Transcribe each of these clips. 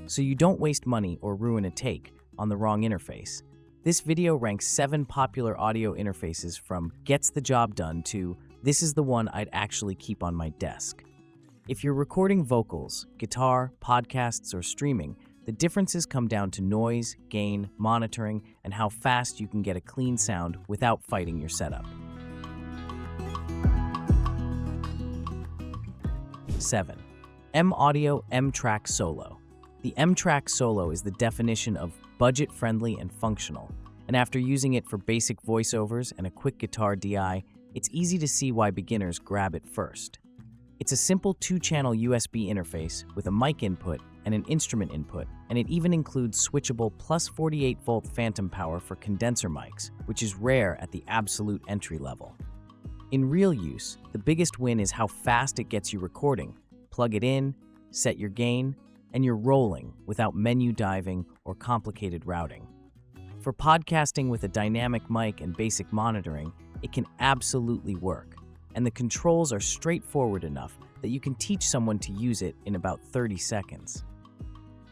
so you don't waste money or ruin a take on the wrong interface. This video ranks 7 popular audio interfaces from gets the job done to this is the one I'd actually keep on my desk. If you're recording vocals, guitar, podcasts, or streaming, the differences come down to noise, gain, monitoring, and how fast you can get a clean sound without fighting your setup. 7. M-Audio M-Track Solo. The M-Track Solo is the definition of budget-friendly and functional, and after using it for basic voiceovers and a quick guitar DI, it's easy to see why beginners grab it first. It's a simple 2-channel USB interface with a mic input and an instrument input, and it even includes switchable plus 48-volt phantom power for condenser mics, which is rare at the absolute entry level. In real use, the biggest win is how fast it gets you recording. Plug it in, set your gain, and you're rolling without menu diving or complicated routing. For podcasting with a dynamic mic and basic monitoring, it can absolutely work, and the controls are straightforward enough that you can teach someone to use it in about 30 seconds.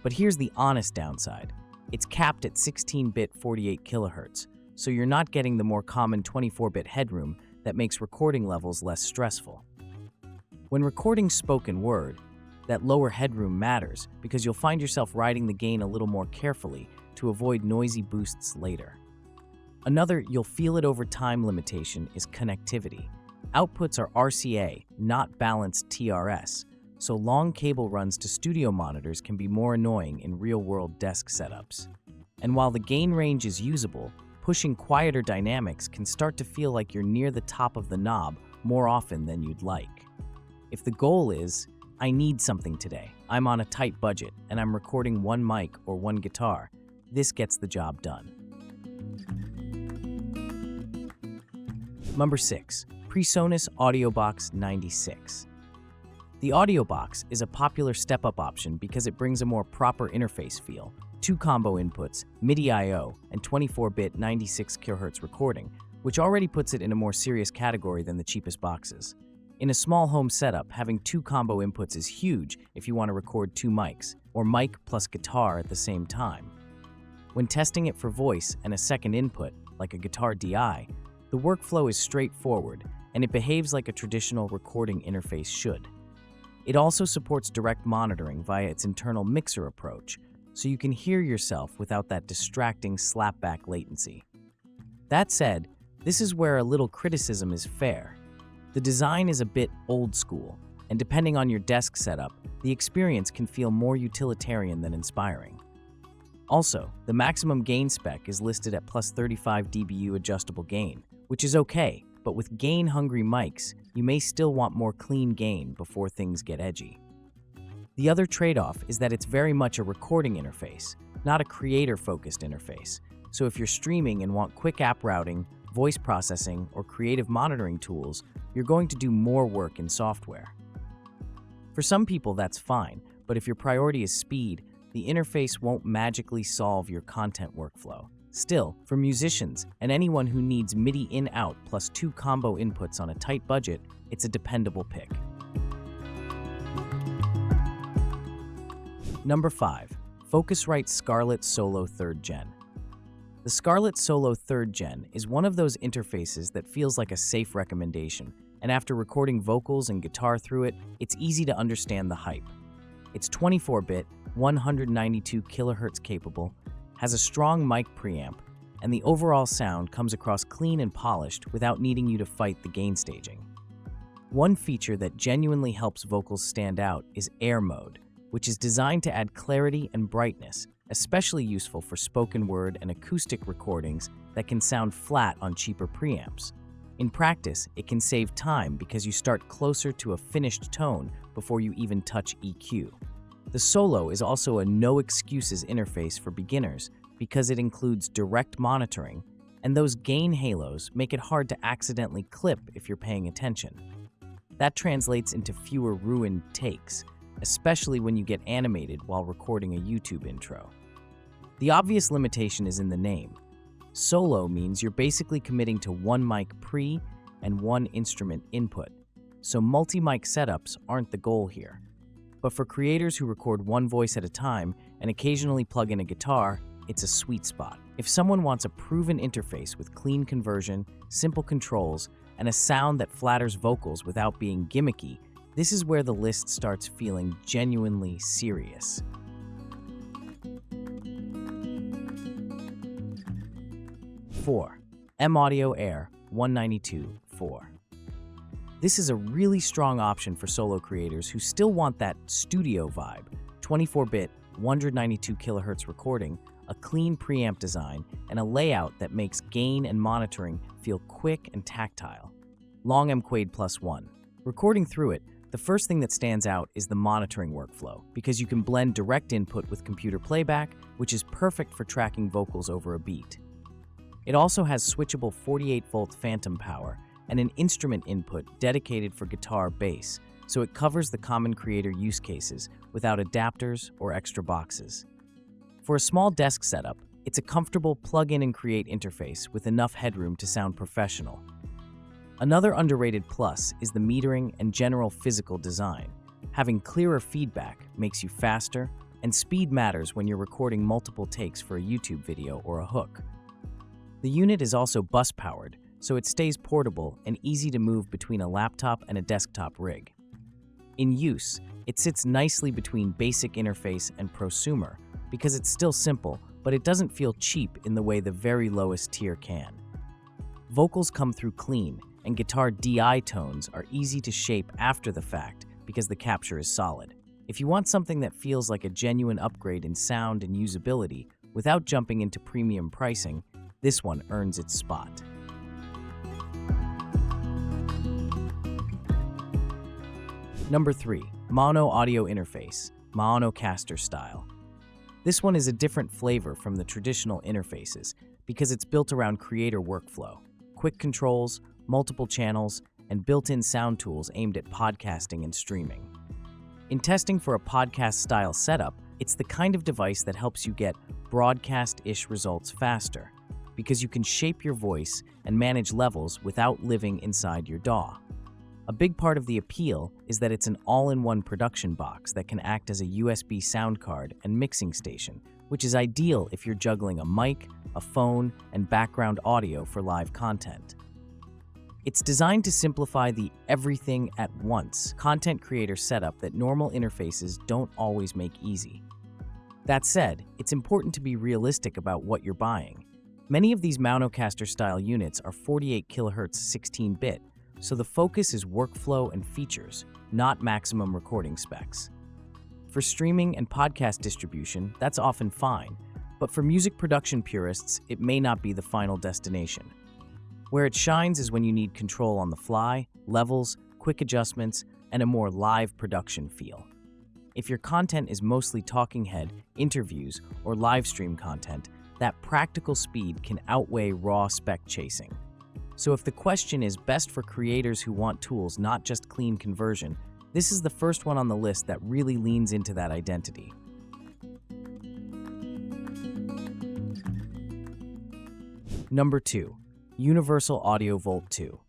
But here's the honest downside. It's capped at 16-bit 48 kHz, so you're not getting the more common 24-bit headroom that makes recording levels less stressful. When recording spoken word, that lower headroom matters because you'll find yourself riding the gain a little more carefully to avoid noisy boosts later. Another you'll feel it over time limitation is connectivity. Outputs are RCA, not balanced TRS, so long cable runs to studio monitors can be more annoying in real-world desk setups. And while the gain range is usable, pushing quieter dynamics can start to feel like you're near the top of the knob more often than you'd like. If the goal is, I need something today, I'm on a tight budget, and I'm recording one mic or one guitar, this gets the job done. Number 6. PreSonus AudioBox 96. The AudioBox is a popular step-up option because it brings a more proper interface feel, 2 combo inputs, MIDI I/O, and 24-bit 96 kHz recording, which already puts it in a more serious category than the cheapest boxes. In a small home setup, having 2 combo inputs is huge if you want to record 2 mics, or mic plus guitar at the same time. When testing it for voice and a second input, like a guitar DI, the workflow is straightforward, and it behaves like a traditional recording interface should. It also supports direct monitoring via its internal mixer approach, so you can hear yourself without that distracting slapback latency. That said, this is where a little criticism is fair. The design is a bit old school, and depending on your desk setup, the experience can feel more utilitarian than inspiring. Also, the maximum gain spec is listed at plus 35 dBu adjustable gain, which is okay, but with gain-hungry mics, you may still want more clean gain before things get edgy. The other trade-off is that it's very much a recording interface, not a creator-focused interface, so if you're streaming and want quick app routing, voice processing, or creative monitoring tools, you're going to do more work in software. For some people, that's fine, but if your priority is speed, the interface won't magically solve your content workflow. Still, for musicians and anyone who needs MIDI in-out plus 2 combo inputs on a tight budget, it's a dependable pick. Number 5. Focusrite Scarlett Solo 3rd Gen. The Scarlett Solo 3rd Gen is one of those interfaces that feels like a safe recommendation, and after recording vocals and guitar through it, it's easy to understand the hype. It's 24-bit, 192 kHz capable, has a strong mic preamp, and the overall sound comes across clean and polished without needing you to fight the gain staging. One feature that genuinely helps vocals stand out is air mode, which is designed to add clarity and brightness, especially useful for spoken word and acoustic recordings that can sound flat on cheaper preamps. In practice, it can save time because you start closer to a finished tone before you even touch EQ. The Solo is also a no-excuses interface for beginners because it includes direct monitoring, and those gain halos make it hard to accidentally clip if you're paying attention. That translates into fewer ruined takes, especially when you get animated while recording a YouTube intro. The obvious limitation is in the name. Solo means you're basically committing to one mic pre and one instrument input, so multi-mic setups aren't the goal here. But for creators who record one voice at a time and occasionally plug in a guitar, it's a sweet spot. If someone wants a proven interface with clean conversion, simple controls, and a sound that flatters vocals without being gimmicky, this is where the list starts feeling genuinely serious. 4. M-Audio Air 192-4. This is a really strong option for solo creators who still want that studio vibe, 24-bit, 192 kHz recording, a clean preamp design, and a layout that makes gain and monitoring feel quick and tactile. Long M-Quade +1. Recording through it, the first thing that stands out is the monitoring workflow, because you can blend direct input with computer playback, which is perfect for tracking vocals over a beat. It also has switchable 48-volt phantom power and an instrument input dedicated for guitar bass, so it covers the common creator use cases without adapters or extra boxes. For a small desk setup, it's a comfortable plug-in-and-create interface with enough headroom to sound professional. Another underrated plus is the metering and general physical design. Having clearer feedback makes you faster, and speed matters when you're recording multiple takes for a YouTube video or a hook. The unit is also bus-powered, so it stays portable and easy to move between a laptop and a desktop rig. In use, it sits nicely between basic interface and prosumer because it's still simple, but it doesn't feel cheap in the way the very lowest tier can. Vocals come through clean, and guitar DI tones are easy to shape after the fact because the capture is solid. If you want something that feels like a genuine upgrade in sound and usability without jumping into premium pricing, this one earns its spot. Number 3. Mono Audio Interface, MaonoCaster-style. This one is a different flavor from the traditional interfaces because it's built around creator workflow, quick controls, multiple channels, and built-in sound tools aimed at podcasting and streaming. In testing for a podcast-style setup, it's the kind of device that helps you get broadcast-ish results faster because you can shape your voice and manage levels without living inside your DAW. A big part of the appeal is that it's an all-in-one production box that can act as a USB sound card and mixing station, which is ideal if you're juggling a mic, a phone, and background audio for live content. It's designed to simplify the everything at once content creator setup that normal interfaces don't always make easy. That said, it's important to be realistic about what you're buying. Many of these MaonoCaster-style units are 48 kHz 16-bit, so the focus is workflow and features, not maximum recording specs. For streaming and podcast distribution, that's often fine, but for music production purists, it may not be the final destination. Where it shines is when you need control on the fly, levels, quick adjustments, and a more live production feel. If your content is mostly talking head, interviews, or live stream content, that practical speed can outweigh raw spec chasing. So if the question is best for creators who want tools, not just clean conversion, this is the first one on the list that really leans into that identity. Number 2. Universal Audio Volt 2.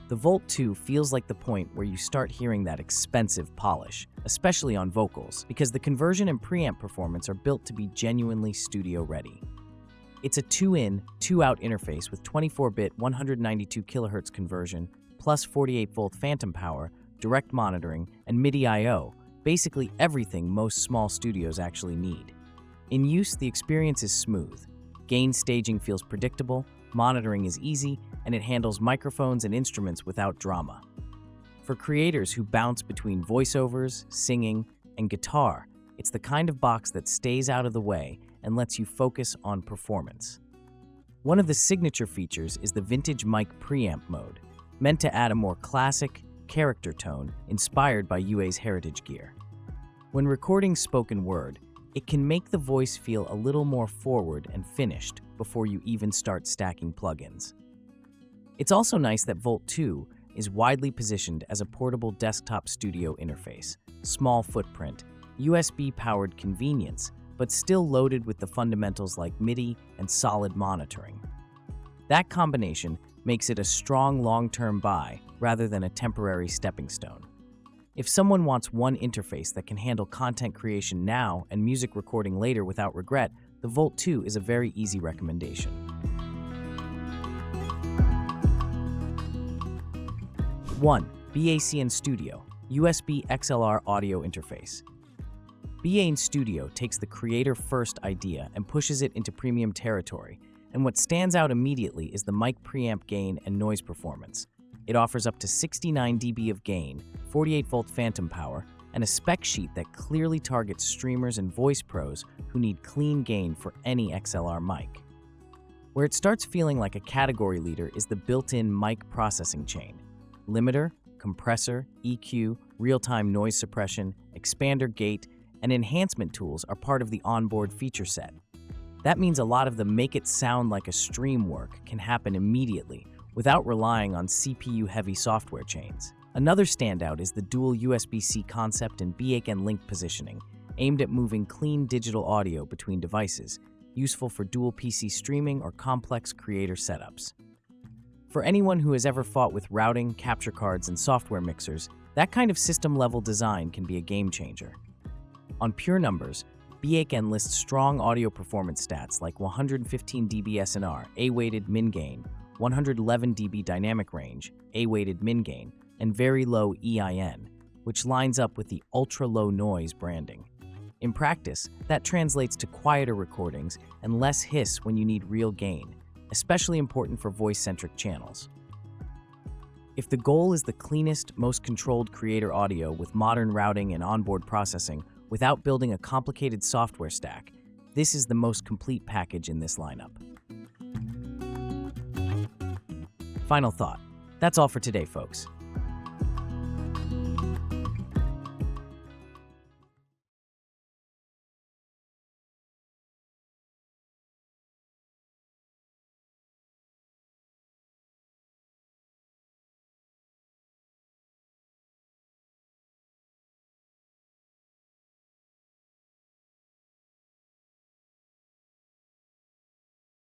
The Volt 2 feels like the point where you start hearing that expensive polish, especially on vocals, because the conversion and preamp performance are built to be genuinely studio-ready. It's a 2-in, 2-out interface with 24-bit 192 kHz conversion, plus 48-volt phantom power, direct monitoring, and MIDI I/O, basically everything most small studios actually need. In use, the experience is smooth. Gain staging feels predictable, monitoring is easy, and it handles microphones and instruments without drama. For creators who bounce between voiceovers, singing, and guitar, it's the kind of box that stays out of the way and lets you focus on performance. One of the signature features is the vintage mic preamp mode, meant to add a more classic, character tone inspired by UA's heritage gear. When recording spoken word, it can make the voice feel a little more forward and finished before you even start stacking plugins. It's also nice that Volt 2 is widely positioned as a portable desktop studio interface, small footprint, USB-powered convenience, but still loaded with the fundamentals like MIDI and solid monitoring. That combination makes it a strong long-term buy rather than a temporary stepping stone. If someone wants one interface that can handle content creation now and music recording later without regret, the Volt 2 is a very easy recommendation. 1. BEACN Studio, USB XLR audio interface. BEACN Studio takes the creator-first idea and pushes it into premium territory, and what stands out immediately is the mic preamp gain and noise performance. It offers up to 69 dB of gain, 48-volt phantom power, and a spec sheet that clearly targets streamers and voice pros who need clean gain for any XLR mic. Where it starts feeling like a category leader is the built-in mic processing chain. Limiter, compressor, EQ, real-time noise suppression, expander gate, and enhancement tools are part of the onboard feature set. That means a lot of the make it sound like a stream work can happen immediately without relying on CPU-heavy software chains. Another standout is the dual USB-C concept and BEACN link positioning, aimed at moving clean digital audio between devices, useful for dual PC streaming or complex creator setups. For anyone who has ever fought with routing, capture cards, and software mixers, that kind of system-level design can be a game-changer. On pure numbers, BEACN lists strong audio performance stats like 115 dB SNR, A-weighted min-gain, 111 dB dynamic range, A-weighted min-gain, and very low EIN, which lines up with the ultra-low noise branding. In practice, that translates to quieter recordings and less hiss when you need real gain, especially important for voice-centric channels. If the goal is the cleanest, most controlled creator audio with modern routing and onboard processing without building a complicated software stack, this is the most complete package in this lineup. Final thought. That's all for today, folks.